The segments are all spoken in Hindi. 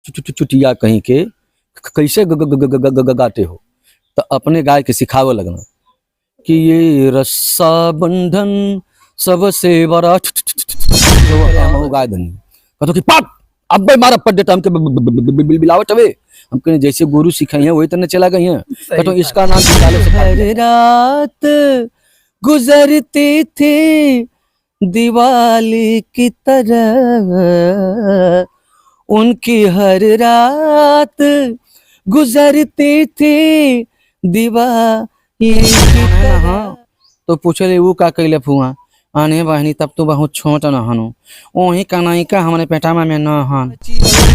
चुटिया कहीं के कैसे गाते हो। तो अपने गाय के सिखावे लगना कि ये रस्सा बंधन सबसे बड़ा गाय धनी कहतो कि पाट अब मारा पट देता हमके बिलावट हवे हमके जैसे गुरु सिखाई है वही तरह चला गई है। कहतो इसका नाम हर रात गुजरती थी दिवाली की तरह उनकी हर रात गुजरती थी दिवाली की तरह। तो पूछले वो का कैले फुआ आने बहनी तब तो बहुत छोट न हनु ओही कनाइका हमारे पेटामा में न हन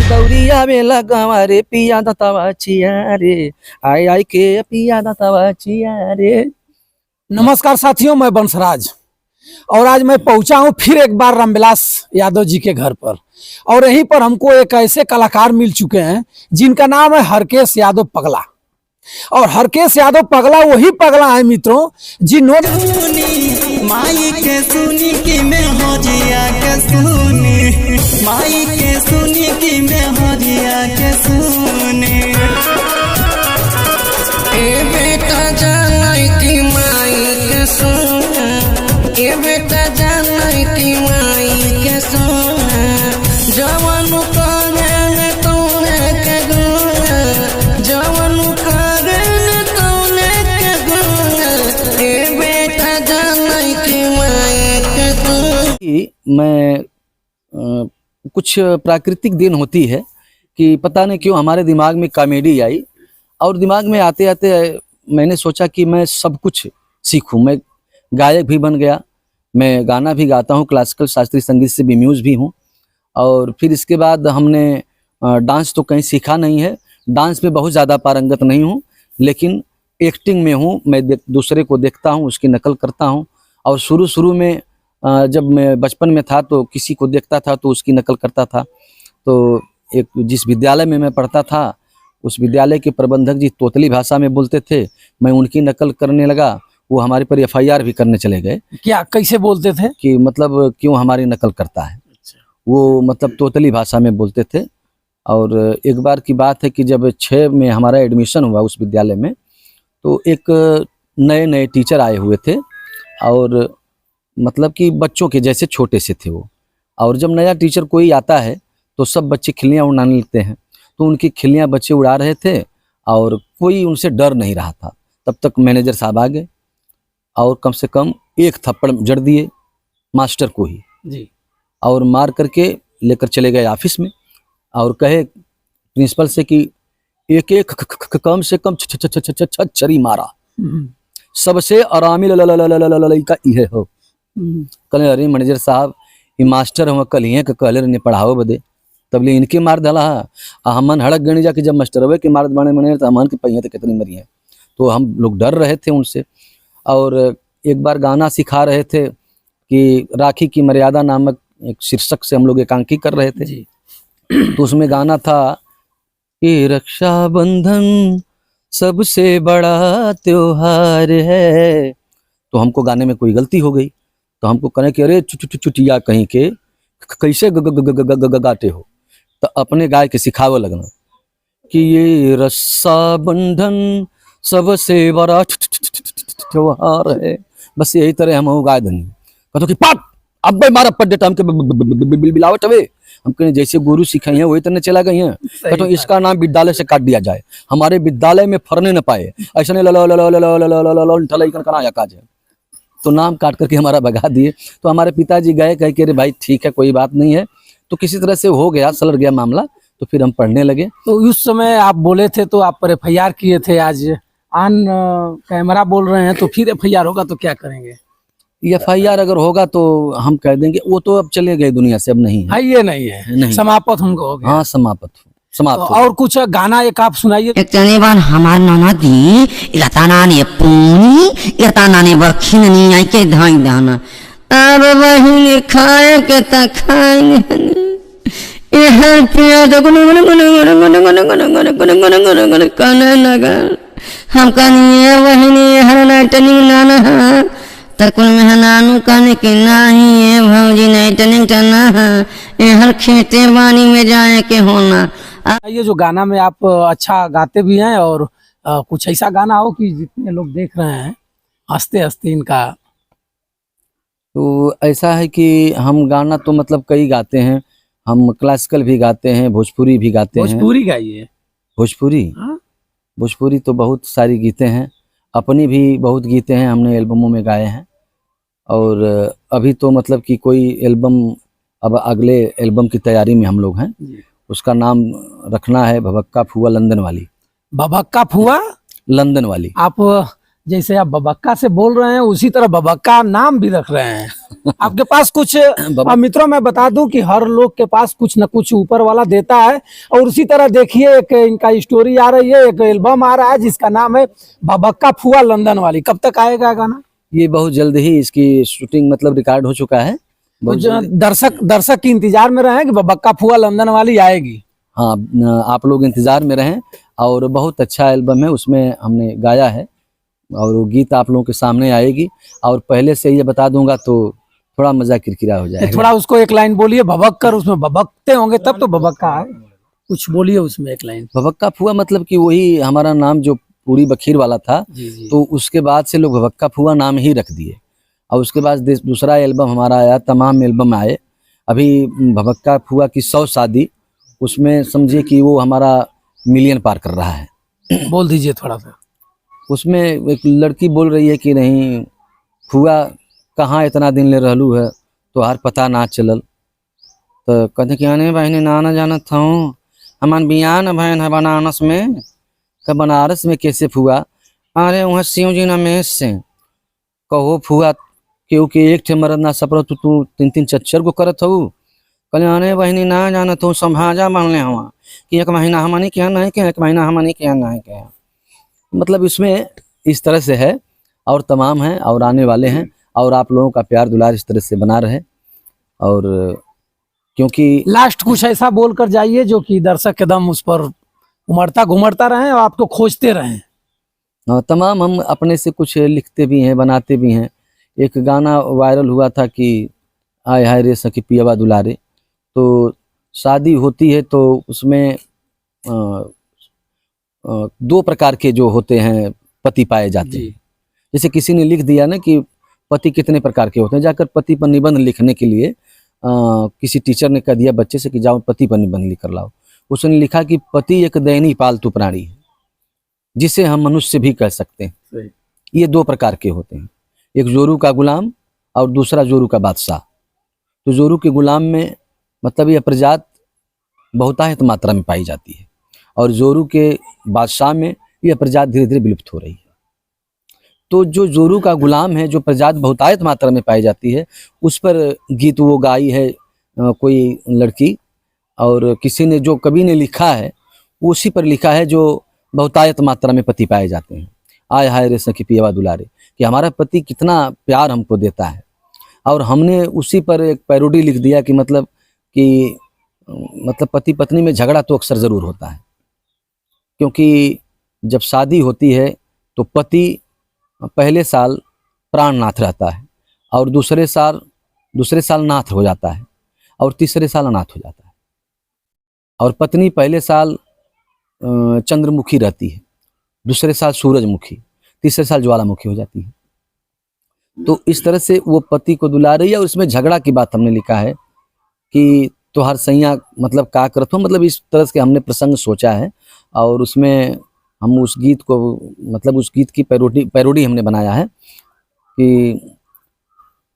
दौड़िया में लगावा रे पिया दतवा छिया रे आई आई के पिया दतवा छिया रे। नमस्कार साथियों, मैं बंसराज और आज मैं पहुंचा हूं फिर एक बार रामविलास यादव जी के घर पर और यहीं पर हमको एक ऐसे कलाकार मिल चुके हैं जिनका नाम है हरकेश यादव पगला। और हरकेश यादव पगला वही पगला है मित्रों जिन्होंने माई के सुनी की मैं हजिया के सुनी माई के सुनी की मैं हजिया के सुनी ए बेटा जानाई की माई के सुन ए बेटा जानाई की माई के सुन जवान कागन तोने के गुण जवान कागन तोने के गुण ए बेटा जानाई की माई के गुण। मैं कुछ प्राकृतिक दिन होती है कि पता नहीं क्यों हमारे दिमाग में कॉमेडी आई और दिमाग में आते आते मैंने सोचा कि मैं सब कुछ सीखूं। मैं गायक भी बन गया, मैं गाना भी गाता हूं, क्लासिकल शास्त्रीय संगीत से बेम्यूज भी हूं। और फिर इसके बाद हमने डांस तो कहीं सीखा नहीं है, डांस में बहुत ज़्यादा पारंगत नहीं हूं, लेकिन एक्टिंग में हूं। मैं दूसरे को देखता हूं, उसकी नकल करता हूं। और शुरू में जब मैं बचपन में था तो किसी को देखता था तो उसकी नकल करता था। तो एक जिस विद्यालय में मैं पढ़ता था उस विद्यालय के प्रबंधक जी तोतली भाषा में बोलते थे, मैं उनकी नकल करने लगा। वो हमारे पर FIR भी करने चले गए। क्या कैसे बोलते थे कि मतलब क्यों हमारी नकल करता है। वो मतलब तोतली भाषा में बोलते थे। और एक बार की बात है कि जब 6 में हमारा एडमिशन हुआ उस विद्यालय में तो एक नए टीचर आए हुए थे और मतलब कि बच्चों के जैसे छोटे से थे वो। और जब नया टीचर कोई आता है तो सब बच्चे खिल्लियाँ उड़ाने लगते हैं, तो उनकी खिल्लियाँ बच्चे उड़ा रहे थे और कोई उनसे डर नहीं रहा था। तब तक मैनेजर साहब आ गए और कम से कम एक थप्पड़ जड़ दिए मास्टर को ही जी और मार करके लेकर चले गए ऑफिस में और कहे प्रिंसिपल से कि एक कम से कम छरी मारा, सबसे आरामी का इहे हो। कल अरे मैनेजर साहब ये मास्टर हम कल ही कहले ने पढ़ाओ बदे तबले इनके मार दला हमन हड़क गणी जाके जब मास्टरवे के मार बने मने तो हमन के पहिए तो कितनी मरी है। तो हम लोग डर रहे थे उनसे। और एक बार गाना सिखा रहे थे कि राखी की मर्यादा नामक एक शीर्षक से हम लोग एकांकी कर रहे थे जी। तो उसमें गाना था कि रक्षाबंधन सबसे बड़ा त्योहार है। तो हमको गाने में कोई गलती हो गई तो हमको कहे कि अरे चुटिया कहीं के कैसे गाते हो। तो अपने गाय के सिखावे लगना कि ये रस्सा बंधन सबसे बड़ा त्योहार है। बस यही तरह हम गाय धनी कहतो कि पाट अब मारा पट देता हमके बिलावट हवे हमके जैसे गुरु सिखाई है वही तरह चला गई है। कहतो इसका नाम विद्यालय से काट दिया जाए, हमारे विद्यालय में फरने न पाए ऐसा नहीं काज है। तो नाम काट करके हमारा भगा दिए। तो हमारे पिताजी गए कह के अरे भाई ठीक है कोई बात नहीं है। तो किसी तरह से हो गया, सलट गया मामला। तो फिर हम पढ़ने लगे। तो उस समय आप बोले थे तो आप पर FIR किए थे, आज ऑन कैमरा बोल रहे हैं तो फिर FIR होगा तो क्या करेंगे? FIR अगर होगा तो हम कह देंगे वो तो अब चले गए दुनिया से, अब नहीं है। ये नहीं है, नहीं। समाप्त हमको हो गया। हाँ समाप्त तो और कुछ गाना एक आप सुनाइए। एक बार हमार ननदी इलताना ने पूनी इलताना ने बखिननी आई के धाई दाना अब बहिन खाए के त खाए यह पिया तो कहने लगा हम कहनी बहिनी हर नाइटनिंग लाना है तकुल मेहनानू कहने की नहीं है भौजी नाइटनिंग करना है हर खेते बानी में जाए के होना ये जो गाना में आप अच्छा गाते भी हैं, और कुछ ऐसा गाना हो कि जितने लोग देख रहे हैं हंसते हंसते इनका। तो ऐसा है कि हम गाना तो मतलब कई गाते हैं, हम क्लासिकल भी गाते हैं, भोजपुरी भी गाते हैं। भोजपुरी गाइए। भोजपुरी हाँ? भोजपुरी तो बहुत सारी गीतें हैं, अपनी भी बहुत गीतें हैं, हमने एल्बमों में गाए हैं। और अभी तो मतलब कि कोई एल्बम, अब अगले एल्बम की तैयारी में हम लोग हैं। उसका नाम रखना है भभक्का फुआ लंदन वाली। बबक्का फुआ लंदन वाली। आप जैसे आप बबक्का से बोल रहे हैं उसी तरह बबक्का नाम भी रख रहे हैं। आपके पास कुछ मित्रों, मैं बता दूं कि हर लोग के पास कुछ न कुछ ऊपर वाला देता है, और उसी तरह देखिए एक इनका स्टोरी आ रही है, एक एल्बम आ रहा है जिसका नाम है बबक्का फुआ लंदन वाली। कब तक आएगा गाना? ये बहुत जल्द ही इसकी शूटिंग मतलब रिकॉर्ड हो चुका है। तो जो दर्शक की इंतजार में रहे कि बबक्का फुआ लंदन वाली आएगी। हाँ, आप लोग इंतजार में रहें। और बहुत अच्छा एल्बम है, उसमें हमने गाया है, और वो गीत आप लोगों के सामने आएगी। और पहले से ये बता दूंगा तो थोड़ा मजा किरकिरा हो जाएगा। थोड़ा उसको एक लाइन बोलिए, भबक कर, उसमें भबकते होंगे तब तो भबक्का है, कुछ बोलिए उसमें एक लाइन। भभक्का फुआ मतलब कि वही हमारा नाम जो पूरी बखीर वाला था, जी जी। तो उसके बाद से लोग भभक्का फुआ नाम ही रख दिए। और उसके बाद दूसरा एल्बम हमारा आया, तमाम एल्बम आए। अभी भभक्का फुआ की 100 शादी, उसमें समझिए कि वो हमारा मिलियन पार कर रहा है। बोल दीजिए थोड़ा सा। उसमें एक लड़की बोल रही है कि नहीं फुआ कहाँ इतना दिन ले रहलू है, तो हर पता ना चलल। तो कहते कि आने बहने ना ना जानत हूँ, हमान बियान बहन है बनारस में। का बनारस में कैसे फुआ? अरे वहाँ शिव जी ना में से कहो फुआ, क्योंकि एक ठे मरद ना सपर तू 3-3 चच्चर को करत हूँ। कहले अरे बहनी ना जानत हूँ, संभाजा बनले हुआ कि 1 महीना हमनी के यहाँ नहीं के, 1 महीना हमनी के यहाँ नहीं के। मतलब इसमें इस तरह से है, और तमाम हैं और आने वाले हैं। और आप लोगों का प्यार दुलार इस तरह से बना रहे। और क्योंकि लास्ट कुछ ऐसा बोल कर जाइए जो कि दर्शक एकदम उस पर उमड़ता घुमड़ता रहे और आपको खोजते रहें। तमाम हम अपने से कुछ लिखते भी हैं, बनाते भी हैं। एक गाना वायरल हुआ था कि आय हाय रे सखी पियवा दुलारे। तो शादी होती है तो उसमें 2 प्रकार के जो होते हैं पति पाए जाते हैं। जैसे किसी ने लिख दिया ना कि पति कितने प्रकार के होते हैं, जाकर पति पर निबंध लिखने के लिए किसी टीचर ने कह दिया बच्चे से कि जाओ पति पर निबंध लिख कर लाओ। उसने लिखा कि पति एक दयनीय पालतू प्राणी है, जिसे हम मनुष्य भी कह सकते हैं। ये 2 प्रकार के होते हैं, एक जोरू का गुलाम और दूसरा जोरू का बादशाह। तो जोरू के गुलाम में मतलब यह प्रजात बहुतायत मात्रा में पाई जाती है, और जोरू के बादशाह में यह प्रजात धीरे धीरे विलुप्त हो रही है। तो जो जोरू का गुलाम है, जो प्रजात बहुतायत मात्रा में पाई जाती है, उस पर गीत वो गाई है कोई लड़की, और किसी ने जो कवि ने लिखा है उसी पर लिखा है जो बहुतायत मात्रा में पति पाए जाते हैं। आय हाय रे सखी पियवा दुलारे, कि हमारा पति कितना प्यार हमको देता है। और हमने उसी पर एक पैरोडी लिख दिया कि मतलब पति पत्नी में झगड़ा तो अक्सर ज़रूर होता है, क्योंकि जब शादी होती है तो पति पहले साल प्राणनाथ रहता है, और दूसरे साल नाथ हो जाता है, और तीसरे साल अनाथ हो जाता है। और पत्नी पहले साल चंद्रमुखी रहती है, दूसरे साल सूरजमुखी, तीसरे साल ज्वालामुखी हो जाती है। तो इस तरह से वो पति को दुला रही है। और उसमें झगड़ा की बात हमने लिखा है कि तोहार सैया मतलब का करत हो, मतलब इस तरह से हमने प्रसंग सोचा है। और उसमें हम उस गीत को मतलब उस गीत की पैरोडी हमने बनाया है कि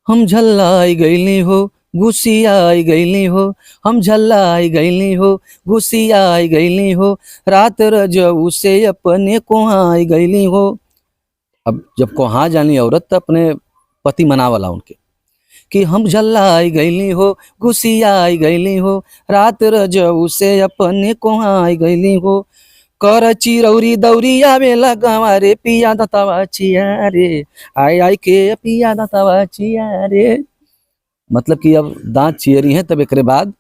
हम झल्लाई गईली हो गुस्सियाई गईली हो, हम झल्लाई गईली हो गुस्सियाई गईली हो, रात रजऊ से अपने कोहाई गईली हो। अब जब कोहा जानी औरत तो अपने पति मनावला उनके कि हम झल्लाई गईली हो गुस्सियाई गईली हो, रात रजऊ से अपने कोहाई गईली हो, कर चिरौरी दौरिया बेला गंवारे पिया दतवा चिया रे, आय आय के पिया दतवा चिया रे। मतलब कि अब दांत चियरी हैं, तब एक बाद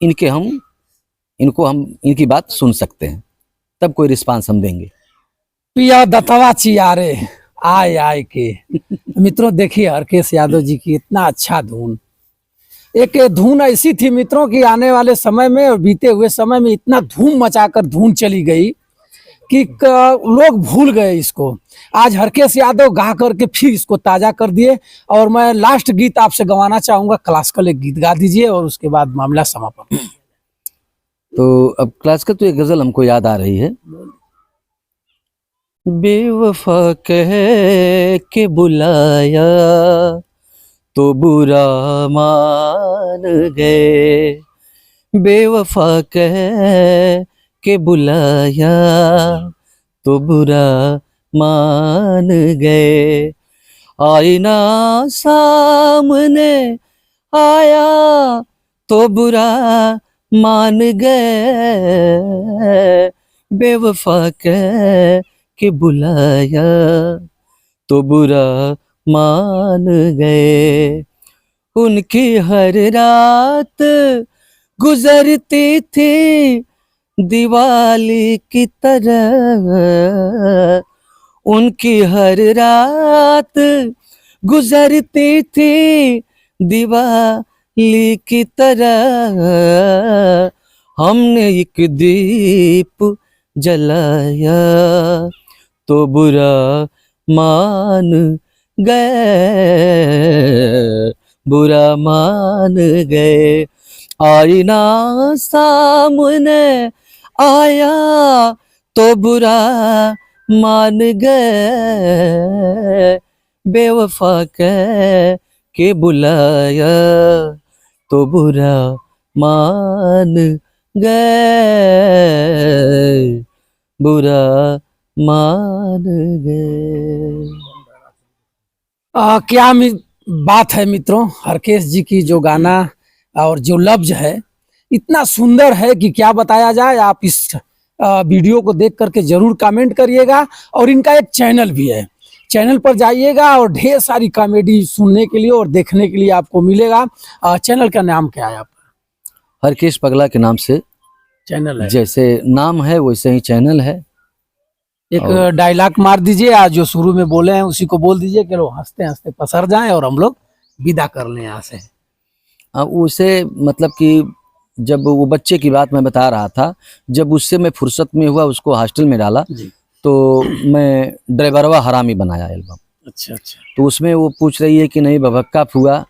इनको हम इनकी बात सुन सकते हैं, तब कोई रिस्पांस हम देंगे। पिया दतवा चिया रे आय आय के। मित्रों देखिए हरकेश यादव जी की इतना अच्छा धुन, एक धुन ऐसी थी मित्रों की आने वाले समय में और बीते हुए समय में इतना धूम मचाकर धुन चली गई कि लोग भूल गए इसको। आज हरकेश यादव गा करके फिर इसको ताजा कर दिए। और मैं लास्ट गीत आपसे गवाना चाहूंगा, क्लासिकल एक गीत गा दीजिए और उसके बाद मामला समापन। तो अब क्लासिकल तो एक गजल हमको याद आ रही है। बेवफा कह के बुलाया तो बुरा मान गए, बेवफा कह के बुलाया तो बुरा मान गए, आईना सामने आया तो बुरा मान गए, बेवफा कह के बुलाया तो बुरा मान गए। उनकी हर रात गुजरती थी दिवाली की तरह, उनकी हर रात गुजरती थी दिवाली की तरह, हमने एक दीप जलाया तो बुरा मान गए, बुरा मान गए, आईना सामने आया तो बुरा मान गए, बेवफा कह के बुलाया तो बुरा मान गए, बुरा मान गए। क्या बात है मित्रों, हरकेश जी की जो गाना और जो लफ्ज है इतना सुंदर है कि क्या बताया जाए। आप इस वीडियो को देख करके जरूर कमेंट करिएगा। और इनका एक चैनल भी है, चैनल पर जाइएगा और ढेर सारी कॉमेडी सुनने के लिए और देखने के लिए आपको मिलेगा। चैनल का नाम क्या है आपका? हरकेश पगला के नाम से चैनल है, जैसे नाम है वैसे ही चैनल है। एक डायलॉग मार दीजिए, आज जो शुरू में बोले हैं उसी को बोल दीजिए कि लोग हंसते हंसते पसर जाएं और हम लोग विदा कर लें यहाँ से। अब उसे मतलब कि जब वो बच्चे की बात मैं बता रहा था, जब उससे मैं फुर्सत में हुआ उसको हॉस्टल में डाला तो मैं ड्राइवरवा हरामी बनाया एल्बम। अच्छा अच्छा। तो उसमें वो पूछ रही है कि नहीं बभक्का फुआ,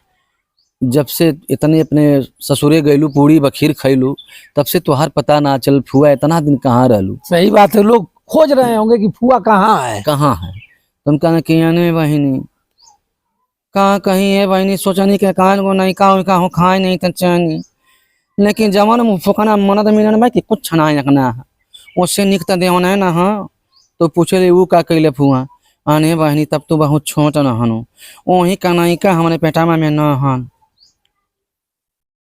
जब से इतने अपने ससुरे गैलू पूड़ी बखीर खैलू तब से तुहार पता ना चल फुआ इतना दिन कहाँ रहलू। सही बात है, लोग खोज रहे होंगे कि फुआ कहाँ है। तुम कहना कि यानी बहिनी कहाँ कहीं है बहिनी, सोचनी के कान को नहीं का हो खाए नहीं तो चैनी, लेकिन जवान मुँह फुकाना मनद मिलन भाई कि कुछ ना रखना है उससे निकता देवना है ना। हाँ तो पूछे ले वो का कैले फुआ, आने बहिनी तब तो बहुत छोट न हनु, वही का नहीं का हमारे पेटामा में न हन,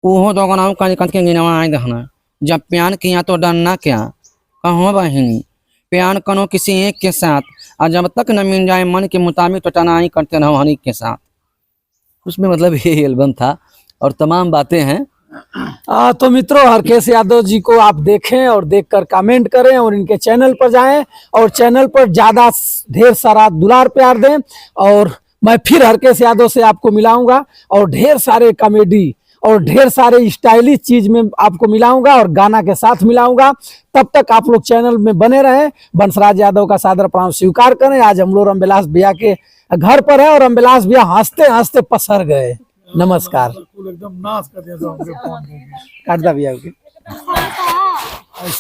ओहो दोगनाऊ का निकल के गिनवा आए दहना, जब प्यान किया तो डरना क्या, कहो बहिनी प्यार करो किसी एक के साथ और जब तक न मिल जाए मन के मुताबिक तो टनाई करते रहो हनी के साथ। उसमें मतलब ये एल्बम था और तमाम बातें हैं। तो मित्रों, हरकेश यादव जी को आप देखें और देखकर कमेंट करें और इनके चैनल पर जाएं और चैनल पर ज्यादा ढेर सारा दुलार प्यार दें। और मैं फिर हरकेश यादव से आपको मिलाऊंगा और ढेर सारे कॉमेडी और ढेर सारे स्टाइलिश चीज में आपको मिलाऊंगा और गाना के साथ मिलाऊंगा। तब तक आप लोग चैनल में बने रहें। बंसराज यादव का सादर प्रणाम स्वीकार करें। आज हम लोग रामविलास भैया के घर पर है और रामविलास भैया हंसते हंसते पसर गए। नमस्कार। एकदम नाश कर दिया काट दा भैया।